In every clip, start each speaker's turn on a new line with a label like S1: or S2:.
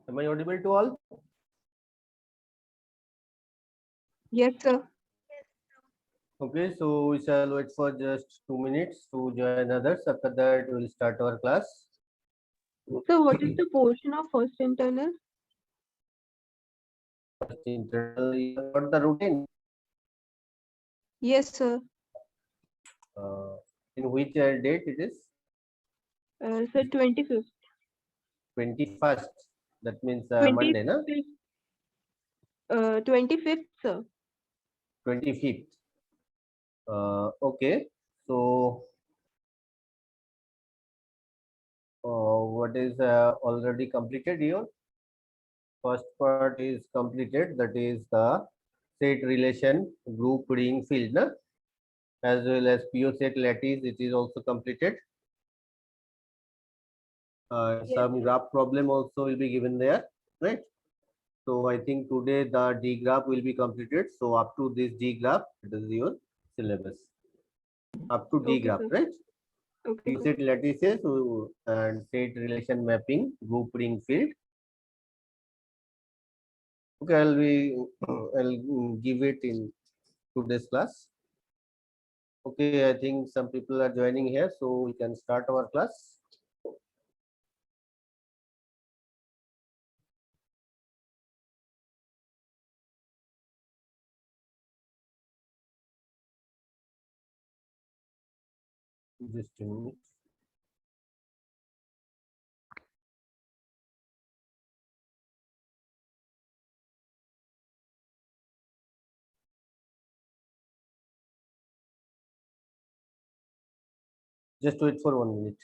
S1: Am I audible to all?
S2: Yes, sir.
S1: Okay, so we shall wait for just 2 minutes to join others. After that, we'll start our class.
S2: So, what is the portion of first internal?
S1: First internal, you have got the routine.
S2: Yes, sir.
S1: Uh, in which date it is?
S2: So 25th.
S1: 21st. That means Monday, na?
S2: 25th, 25th, sir.
S1: 25th. Okay. So, what is already completed here? First part is completed. That is the set relation group ring field, na? As well as PO set lattice. It is also completed.
S2: Yes,
S1: Some
S2: sir.
S1: graph problem also will be given there, right? So I think today the D graph will be completed. So up to this D graph, it is your syllabus. Up to D
S2: Okay,
S1: graph,
S2: sir.
S1: right?
S2: Okay,
S1: You
S2: sir.
S1: set lattices and set relation mapping, group ring field. Okay, I'll give it in today's class. Okay, I think some people are joining here, so we can start our class. Just a minute. Just wait for 1 minute.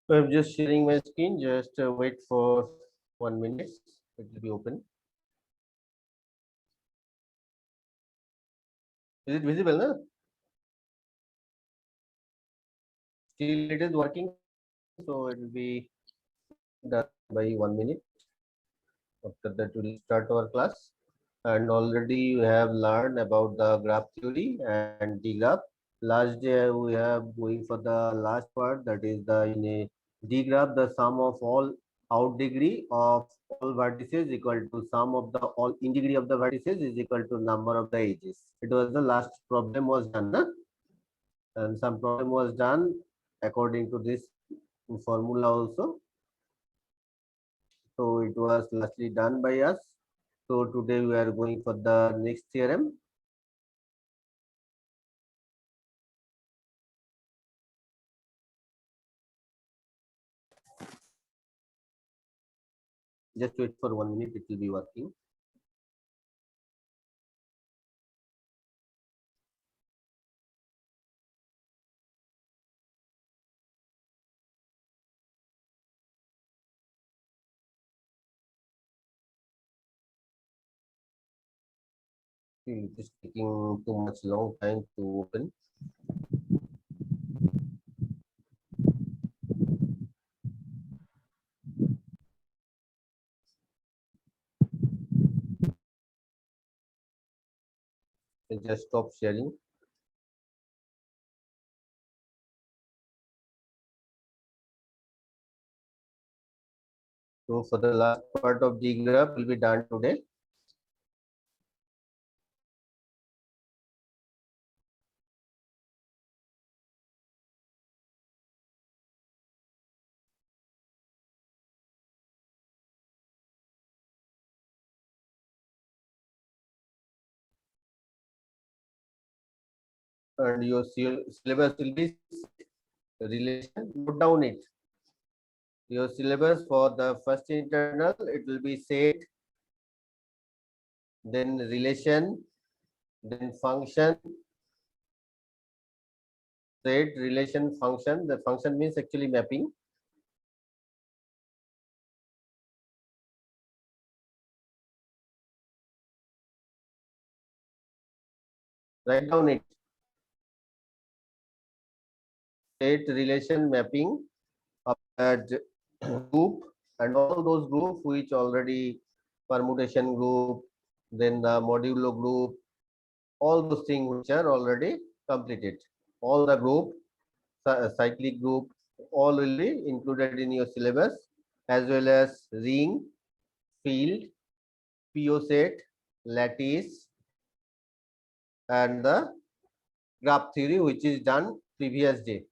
S1: So I'm just sharing my screen. Just wait for 1 minute. It will be open. Is it visible? No? Still, it is working. So it will be done by 1 minute. After that, we'll start our class. And already you have learned about the graph theory and the graph. Last day we have going for the last part, that is the in a D graph, the sum of all out degree of all vertices equal to sum of the all in degree of the vertices is equal to number of the edges. It was the last problem was done, na? And some problem was done according to this formula also. So it was lastly done by us. So today we are going for the next theorem. Just wait for 1 minute, it will be working. It is taking too much long time to open. I just stop sharing. So for the last part of the graph will be done today. And your syllabus will be relation. Note down it. Your syllabus for the first internal, it will be set, then relation, then function, set, relation, function. The function means actually mapping. Write down it. Set, relation, mapping of that group and all those groups which already permutation group, then the modulo group, all those things which are already completed. All the group, cyclic group, all will be included in your syllabus, as well as ring, field, PO set, lattice, and the graph theory, which is done previous day,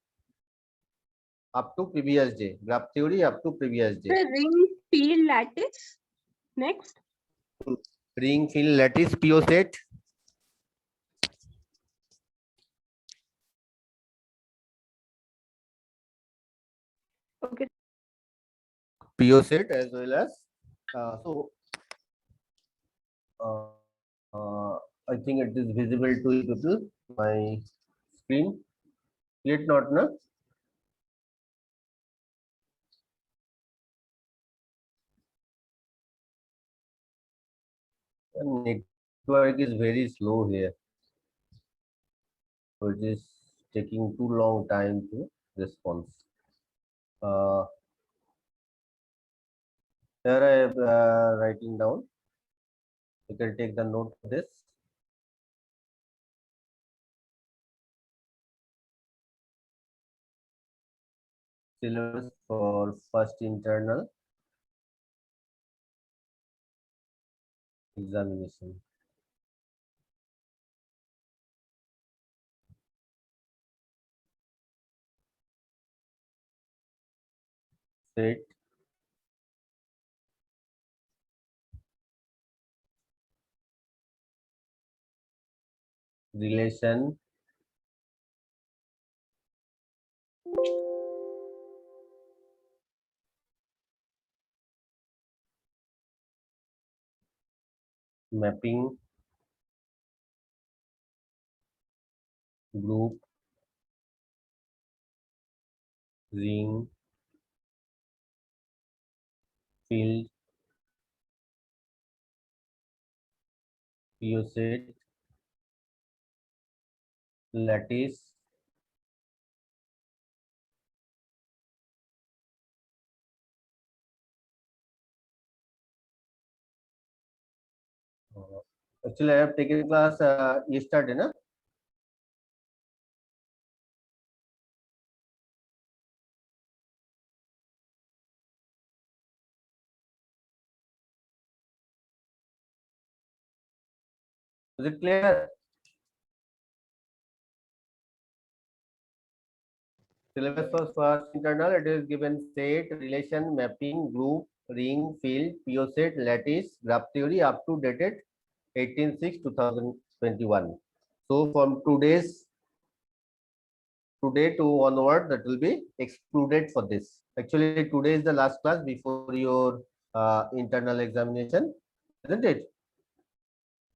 S1: up to previous day. Graph theory up to previous day.
S2: The ring, field, lattice. Next.
S1: Ring, field, lattice, PO set.
S2: Okay.
S1: PO set as well as I think it is visible to you people, my screen. Yet not, na? The network is very slow here. So it is taking too long time to respond. Here I am writing down. You can take the note of this. Syllabus for first internal examination. Set, relation, mapping, group, ring, field, PO set, lattice, actually I have taken class yesterday, na? Is it clear? Syllabus for first internal, it is given set, relation, mapping, group, ring, field, PO set, lattice, graph theory up to dated 18/6/2021. So from today to onward, that will be excluded for this. Actually, today is the last class before your internal examination, isn't it?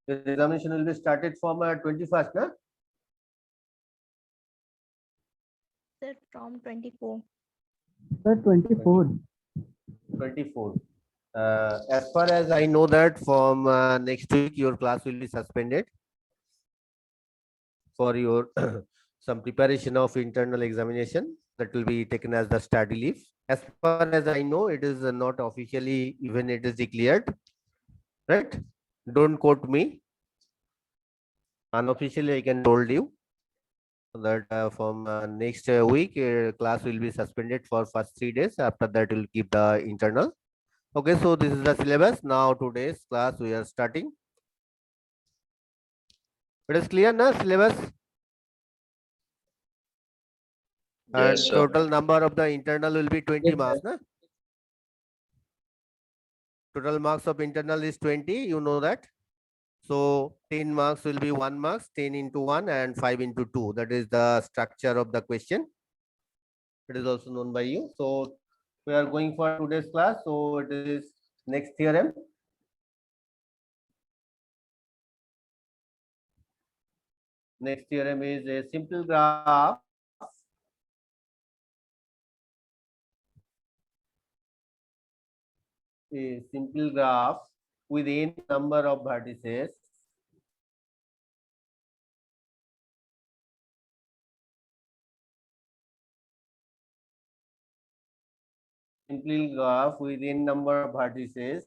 S1: The examination will be started from 21st, na?
S3: Sir, from 24.
S4: Sir, 24.
S1: 24. As far as I know that from next week, your class will be suspended for your some preparation of internal examination. That will be taken as the study leave. As far as I know, it is not officially even it is declared, right? Don't quote me. Unofficially, I can told you that from next week, class will be suspended for first 3 days. After that, we'll keep the internal. Okay, so this is the syllabus. Now today's class we are starting. It is clear now syllabus? And
S5: Yes, sir.
S1: total number of the internal will be 20
S4: Yes,
S1: marks, na? Total marks of internal is 20, you know that. So 10 marks will be 1 marks, 10 into 1 and 5 into 2. That is the structure of the question. It is also known by you. So we are going for today's class. So it is next theorem. Next theorem is a simple graph. A simple graph with n number of vertices. Simple graph with n number of vertices.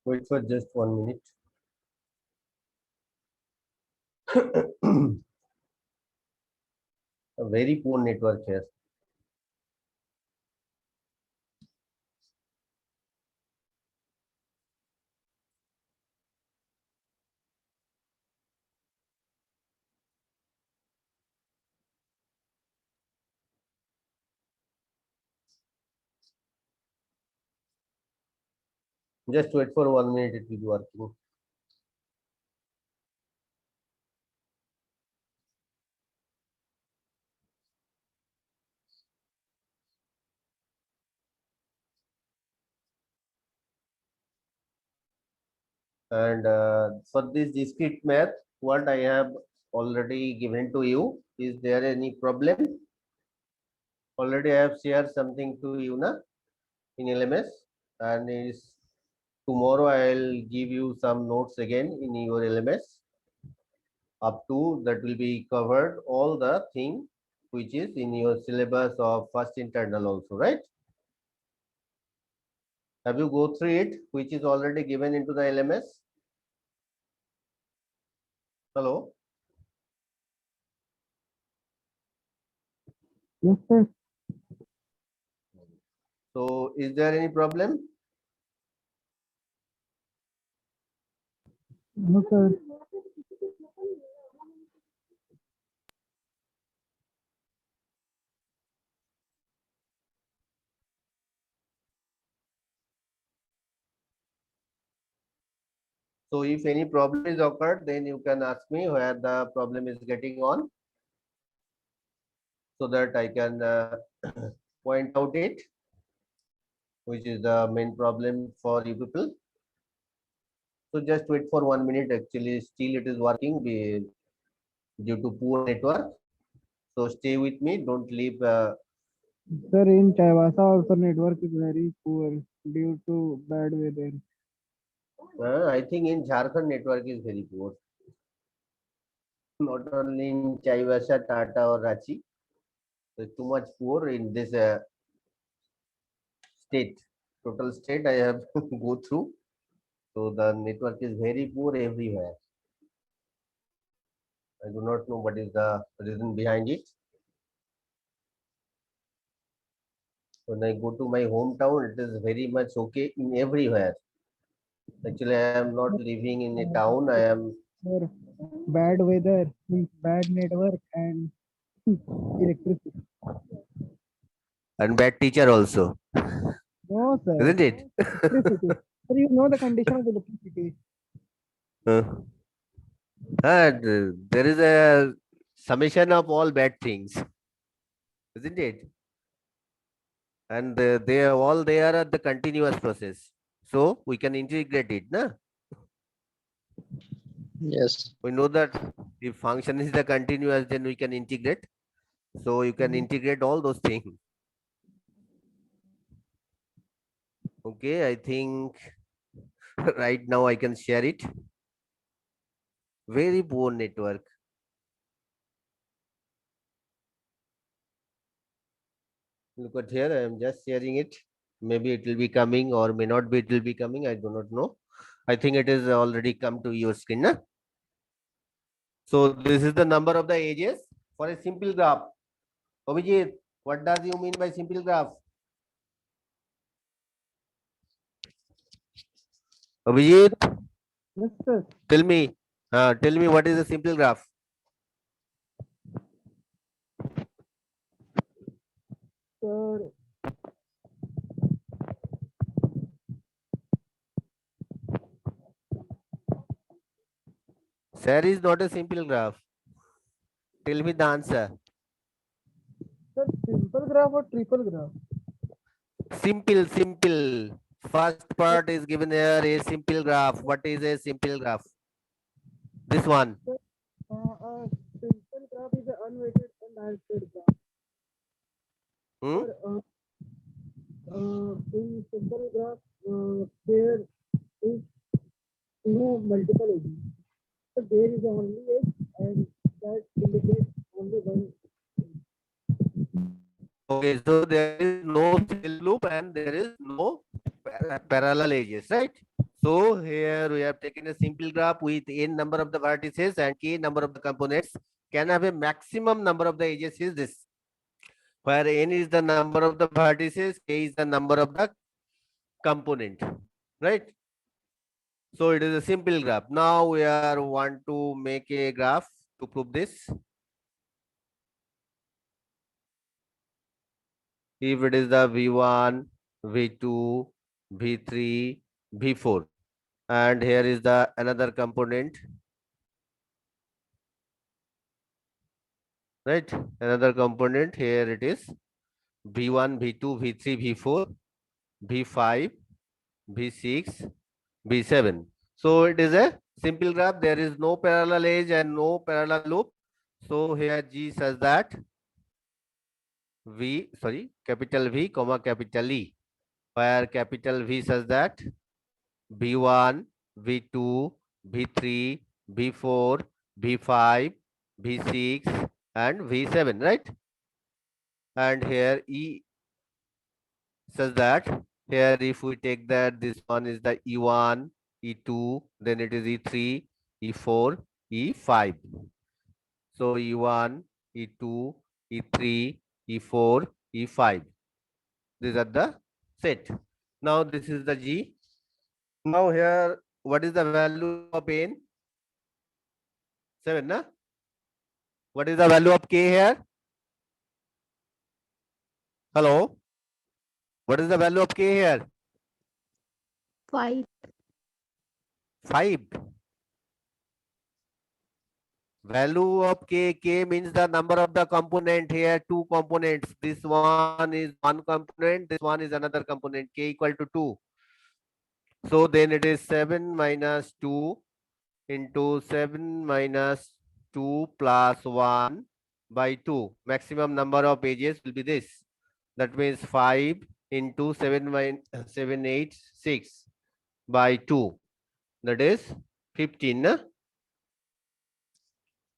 S1: Wait for just 1 minute. A very poor network here. Just wait for 1 minute, it will be working. And for this discrete math, what I have already given to you, is there any problem? Already I have shared something to you na, in LMS, and is tomorrow I'll give you some notes again in your LMS. Up to that will be covered all the thing which is in your syllabus of first internal also, right? Have you go through it, which is already given into the LMS? Hello?
S4: Yes, sir.
S1: So is there any problem?
S4: No, sir.
S1: So if any problem is occurred, then you can ask me where the problem is getting on, so that I can point out it, which is the main problem for you people. So just wait for 1 minute. Actually, still it is working due to poor network. So stay with me. Don't leave.
S4: Sir, in Chaivasa also network is very poor due to bad weather.
S1: I think in Jharkhand network is very poor. Not only in Chaivasa, Tata or Ranchi. So it's too much poor in this state. Total state I have go through. So the network is very poor everywhere. I do not know what is the reason behind it. When I go to my hometown, it is very much okay in everywhere. Actually, I am not living in a town. I am.
S4: Sir, bad weather means bad network and electricity.
S1: And bad teacher also,
S4: No, sir.
S1: isn't it?
S4: Electricity. Sir, you know the condition of electricity.
S1: Uh, And there is a summation of all bad things, isn't it? And they are all there at the continuous process. So we can integrate it, na?
S5: Yes.
S1: We know that if function is the continuous, then we can integrate. So you can integrate all those things. Okay, I think right now I can share it. Very poor network. Look at here, I am just sharing it. Maybe it will be coming or may not be, it will be coming. I do not know. I think it is already come to your screen. Na? So this is the number of the edges for a simple graph. Abhijit, what does you mean by simple graph? Abhijit,
S4: Yes, sir.
S1: tell me what is a simple graph?
S4: Sir,
S1: Sir is not a simple graph. Tell me the answer.
S4: sir, simple graph or triple graph?
S1: Simple. First part is given here a simple graph. What is a simple graph? This one.
S4: Simple graph is an unweighted and directed graph.
S1: Hmm?
S4: Sir, in simple graph, there is no multiple edges. So there is only edge and that indicates only one.
S1: Okay, so there is no self loop and there is no parallel edges, right? So here we have taken a simple graph with n number of the vertices and k number of the components. Can have a maximum number of the edges is this, where n is the number of the vertices, k is the number of the component, right? So it is a simple graph. Now we are want to make a graph to prove this. If it is the V1, V2, V3, V4, and here is the another component, right? Another component here it is V1, V2, V3, V4, V5, V6, V7. So it is a simple graph. There is no parallel edge and no parallel loop. So here G says that capital V, comma capital E, where capital V says that V1, V2, V3, V4, V5, V6, and V7, right? And here E says that here if we take that this one is the E1, E2, then it is E3, E4, E5. So E1, E2, E3, E4, E5. These are the set. Now this is the G. Now here, what is the value of n? 7, na? What is the value of k here? Hello? What is the value of k here?
S3: 5.
S1: 5. Value of k means the number of the component here, 2 components. This one is one component, this one is another component, k equal to 2. So then it is 7 minus 2 into 7 minus 2 plus 1 by 2. Maximum number of edges will be this. That means 5 into 786 by 2. That is 15. Na?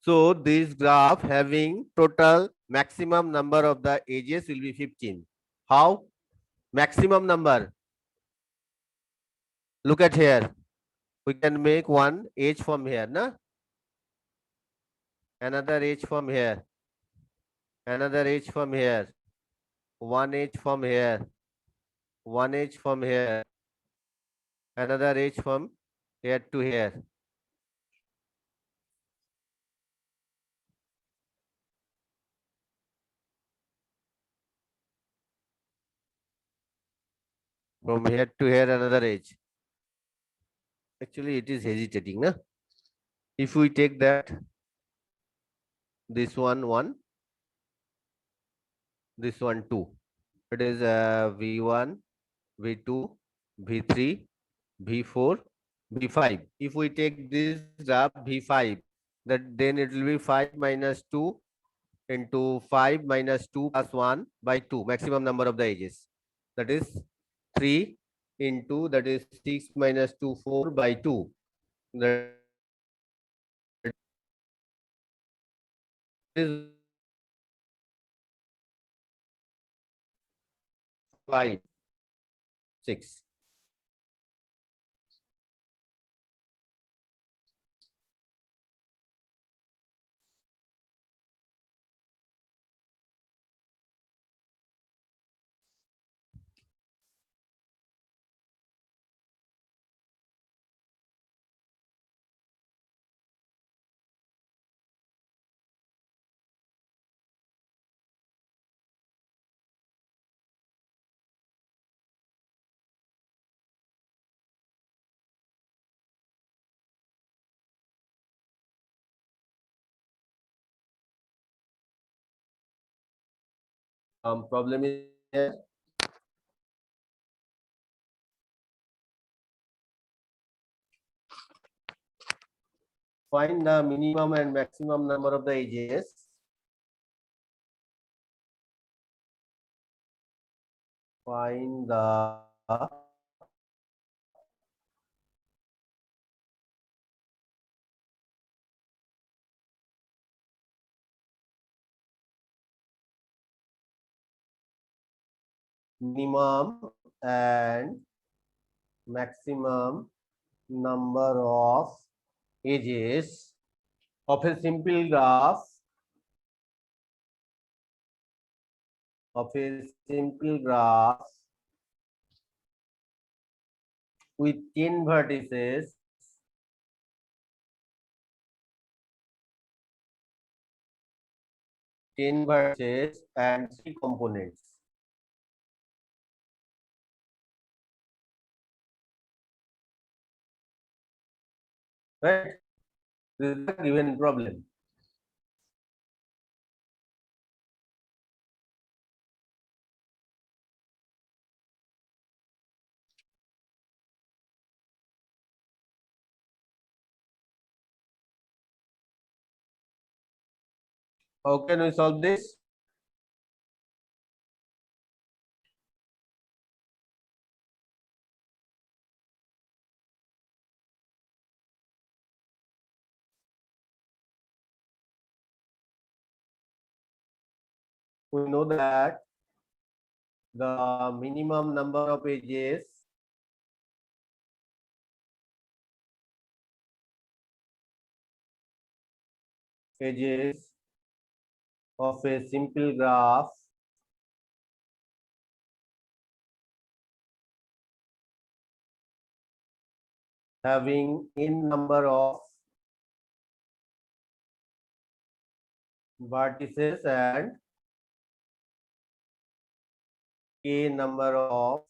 S1: So this graph having total maximum number of the edges will be 15. How? Maximum number. Look at here. We can make one edge from here. Na? Another edge from here. Another edge from here. One edge from here. One edge from here. Another edge from here to here. From here to here, another edge. Actually, it is hesitating. Na? If we take that, this one 1, this one 2, it is V1, V2, V3, V4, V5. If we take this graph V5, that then it will be 5 minus 2 into 5 minus 2 plus 1 by 2, maximum number of the edges. That is 3 into, that is 6 minus 2, 4 by 2. That is 5, 6. Problem is here. Find the minimum and maximum number of the edges. Find the minimum and maximum number of edges of a simple graph with 10 vertices, 10 vertices and 3 components. Right? This is the given problem. How can we solve this? We know that the minimum number of edges of a simple graph having n number of vertices and k number of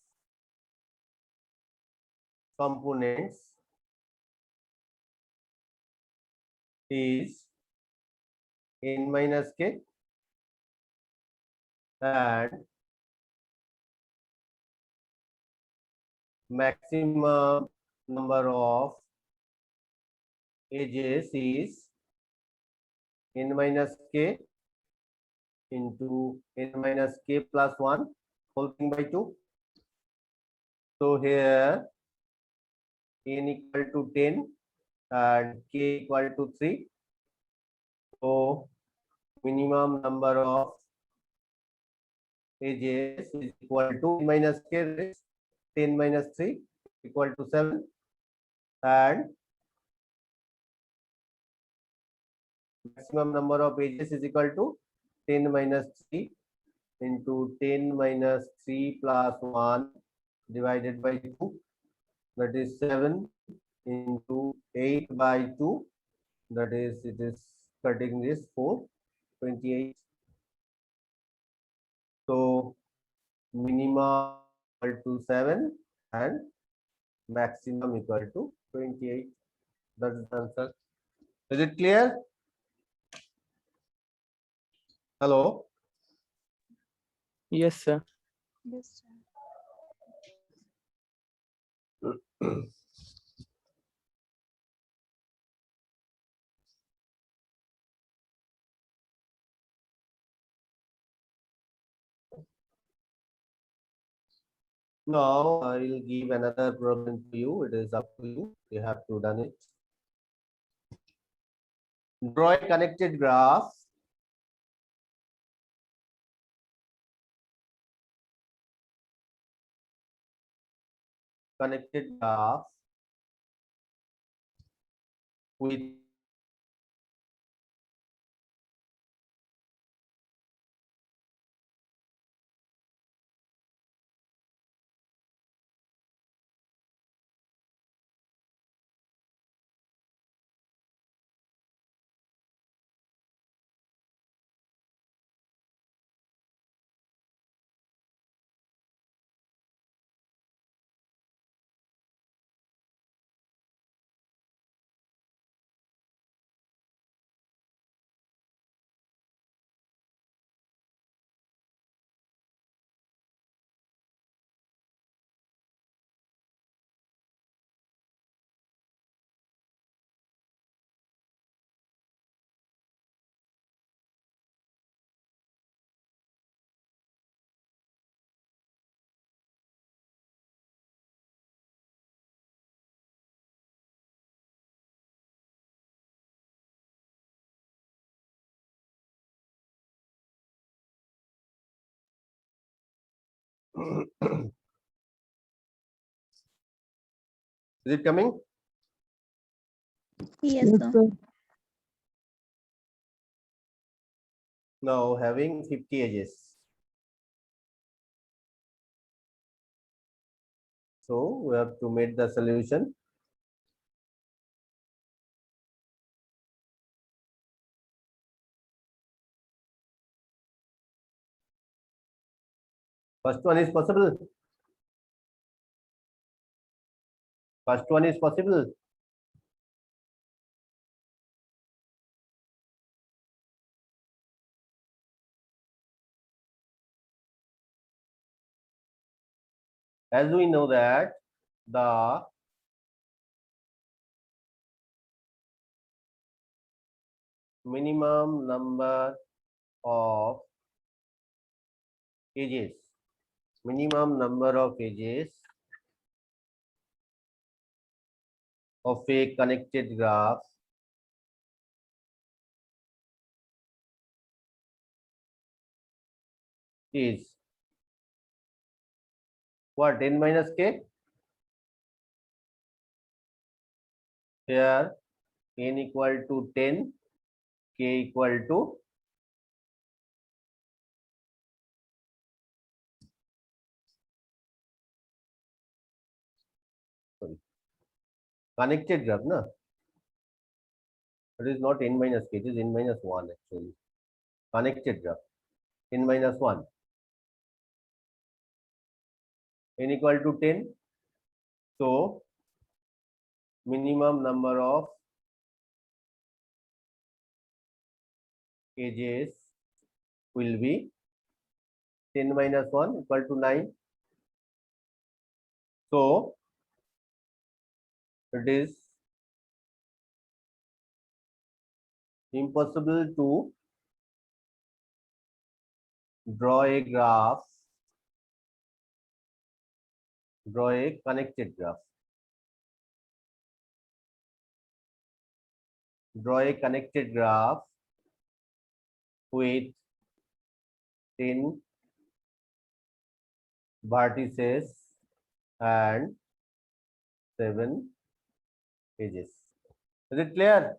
S1: components is n minus k, and maximum number of edges is n minus k into n minus k plus 1 whole thing by 2. So here n equal to 10 and k equal to 3. So minimum number of edges is equal to n minus k, 10 minus 3 equal to 7, and maximum number of edges is equal to 10 minus 3 into 10 minus 3 plus 1 divided by 2, that is 7 into 8 by 2, that is, it is cutting this 4, 28. So minimum equal to 7 and maximum equal to 28. That's the answer. Is it clear? Hello?
S5: Yes, sir.
S3: Yes, sir.
S1: Now I will give another problem to you. It is up to you. You have to done it. Draw a connected graph. Connected graph with is it coming?
S3: Yes,
S4: Yes,
S3: sir.
S4: sir.
S1: Now having 50 edges. So we have to make the solution. First one is possible. First one is possible. As we know that the minimum number of edges, of a connected graph is what? N minus k. Here n equal to 10, k equal to connected graph, na? It is not n minus k, it is n minus 1 actually. Connected graph, n minus 1. N equal to 10. So minimum number of edges will be 10 minus 1 equal to 9. So it is impossible to draw a graph, draw a connected graph. Draw a connected graph with 10 vertices and 7 edges. Is it clear?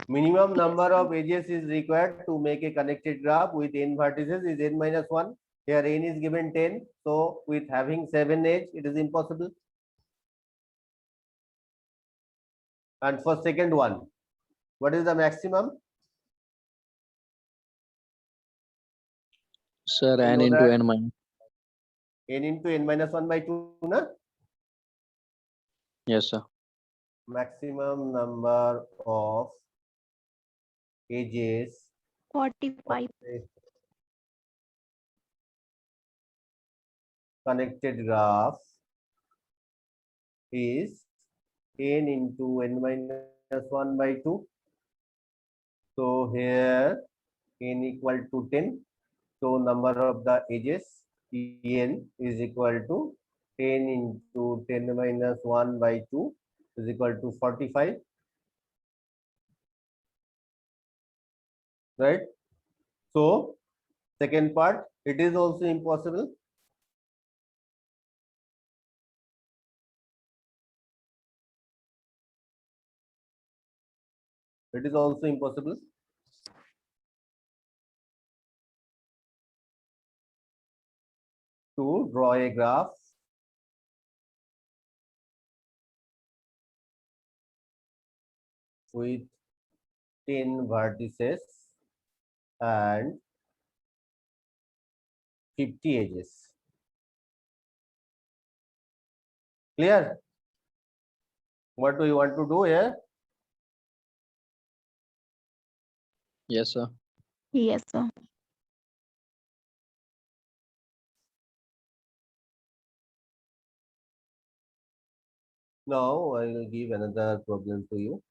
S1: Minimum number of edges is required to make a connected graph with n vertices is n minus 1. Here n is given 10. So with having 7 edges, it is impossible. And for second one, what is the maximum?
S5: Sir,
S1: You
S5: n
S1: know
S5: into
S1: that
S5: n minus.
S1: n into n minus 1 by 2, na?
S5: Yes, sir.
S1: maximum number of edges
S3: 45.
S1: of a connected graph is n into n minus 1 by 2. So here n equal to 10. So number of the edges en is equal to 10 into 10 minus 1 by 2 is equal to 45. Right? So second part, it is also impossible. It is also impossible. To draw a graph with 10 vertices and 50 edges. Clear? What do you want to do here?
S5: Yes, sir.
S3: Yes, sir.
S1: Now I will give another problem to you.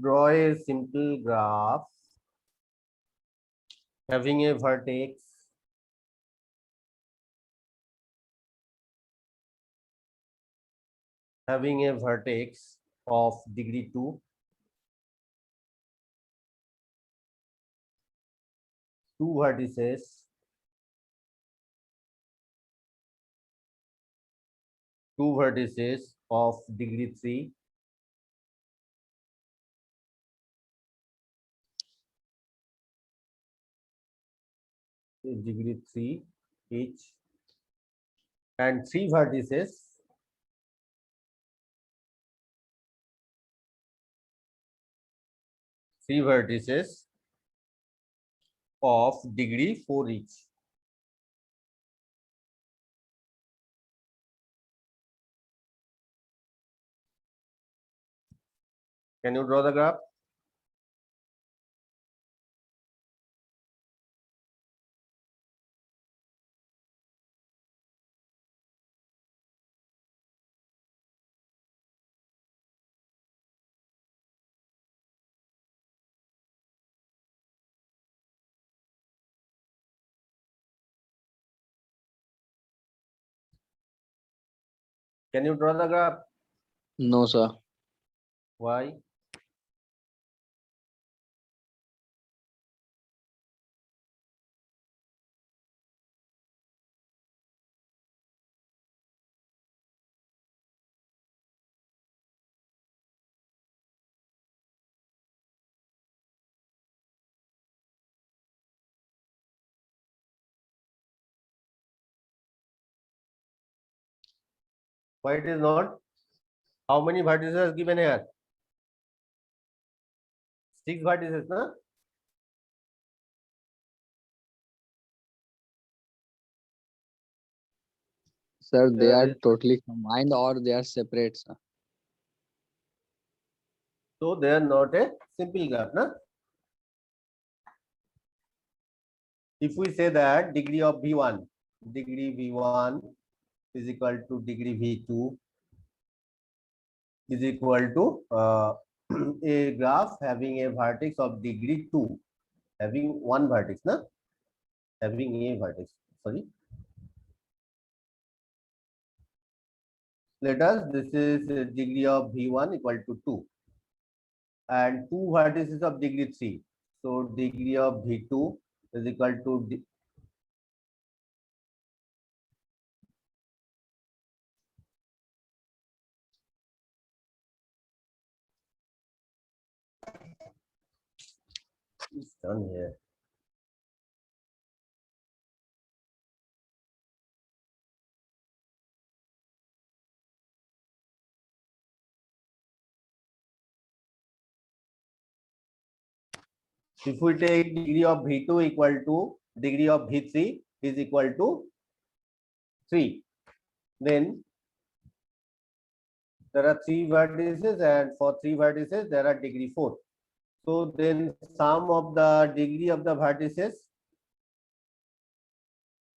S1: Draw a simple graph having a vertex of degree 2, 2 vertices, 2 vertices of degree 3, degree 3 each, and 3 vertices of degree 4 each. Can you draw the graph? Can you draw the graph?
S5: No, sir.
S1: Why? Why it is not? How many vertices given here? 6 vertices, na?
S5: Sir, they
S1: There
S5: are
S1: is-
S5: totally combined or they are separate, sir.
S1: So they are not a simple graph, na? If we say that degree of V1 is equal to degree V2 is equal to a graph having a vertex of degree 2, having one vertex, na? Having a vertex, sorry. Let us, this is degree of V1 equal to 2 and 2 vertices of degree 3. So degree of V2 is equal to it's done here. If we take degree of V2 equal to degree of V3 is equal to 3, then there are 3 vertices, and for 3 vertices there are degree 4. So then sum of the degree of the vertices,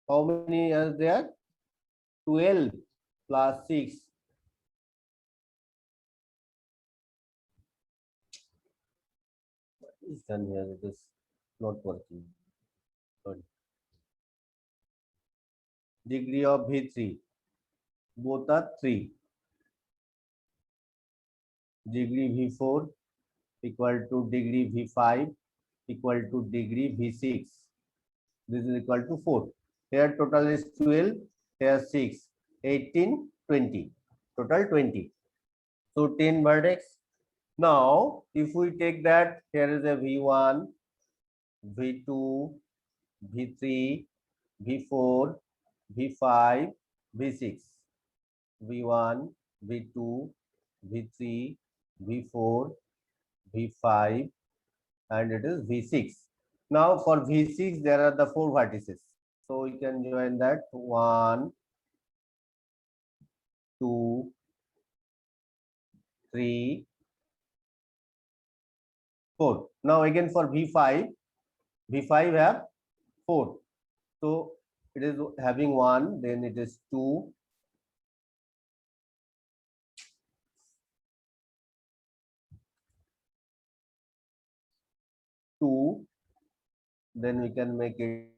S1: how many are there? 12 plus 6. What is done here? It is not working. Sorry. Degree of V3, both are 3. Degree V4 equal to degree V5 equal to degree V6. This is equal to 4. Here total is 12, here 6, 18, 20. Total 20. So 10 vertex. Now, if we take that, here is a V1, V2, V3, V4, V5, V6. V1, V2, V3, V4, V5, and it is V6. Now for V6, there are the 4 vertices. So we can join that 1, 2, 3, 4. Now again for V5, V5 have 4. So it is having 1, then it is 2, 2, then we can make it